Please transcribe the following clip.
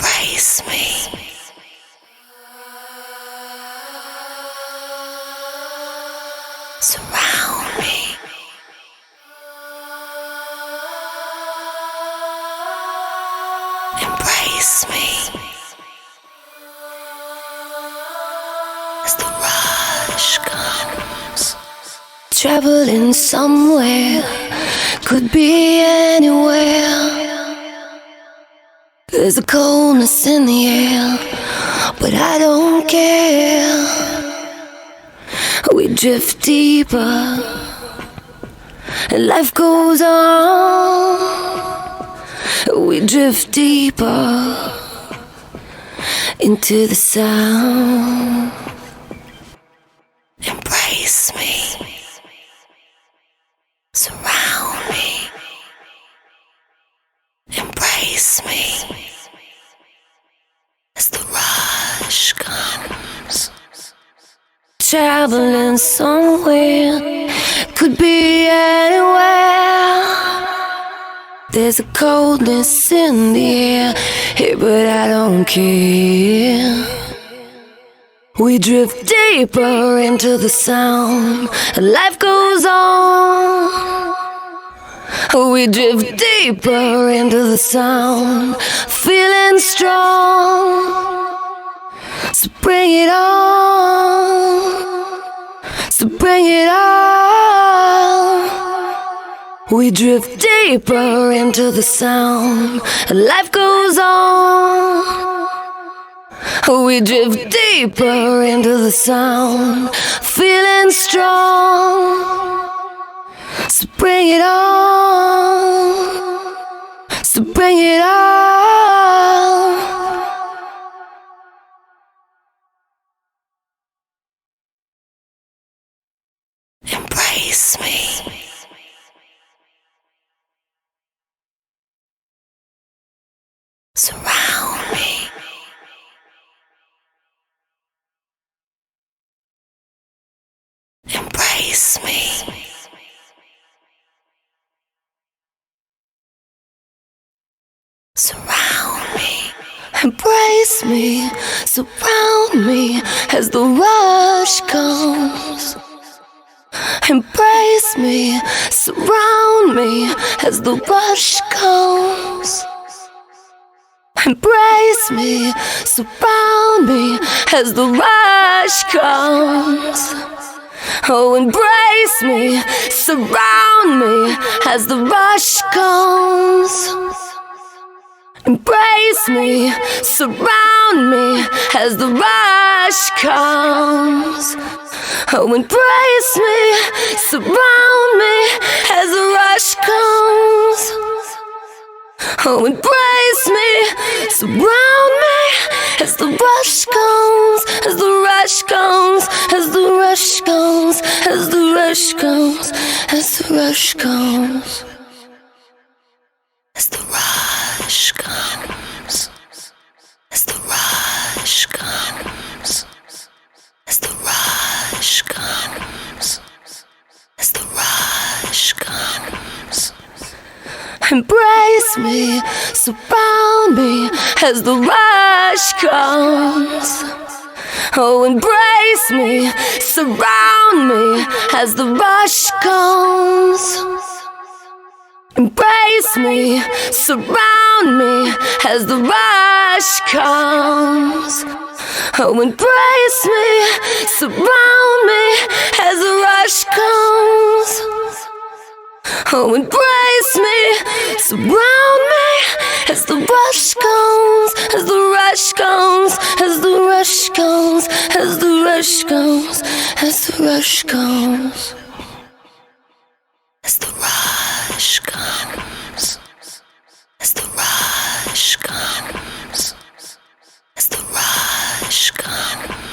Embrace me. Surround me. Embrace me. As the rush comes. Traveling somewhere, could be anywhere. There's a coldness in the air, but I don't care. We drift deeper, and life goes on. We drift deeper into the sound. Embrace me. Surround me. Embrace me. As the rush comes. Traveling somewhere, could be anywhere. There's a coldness in the air, hey, but I don't care. We drift deeper into the sound, and life goes on. We drift deeper into the sound, feeling strong. So bring it on, so bring it on. We drift deeper into the sound, and life goes on. We drift deeper into the sound, feeling strong. So bring it on, so bring it on. Embrace me. Surround me. Embrace me. Surround me. Embrace me. Surround me as the rush comes. Embrace me. Surround me as the rush comes. Embrace me. Surround me as the rush comes. Oh, embrace me, surround me as the rush comes. Embrace me, surround me as the rush comes. Oh, embrace me, surround me as the rush comes. Oh, embrace me, surround me as the rush comes, as the rush comes, as the rush comes, as the rush comes, as the rush comes, as the rush comes, as the rush comes, as the rush comes, as the rush comes. Embrace me, surround me as the rush comes. Oh, embrace me, surround me as the rush comes. Embrace me, surround me as the rush comes. Oh, embrace me, surround me as the rush comes. Oh, embrace me, surround me as the rush comes, as the rush comes, as the rush comes, as the rush comes, as the rush comes, as the rush comes, as the rush comes, as the rush comes.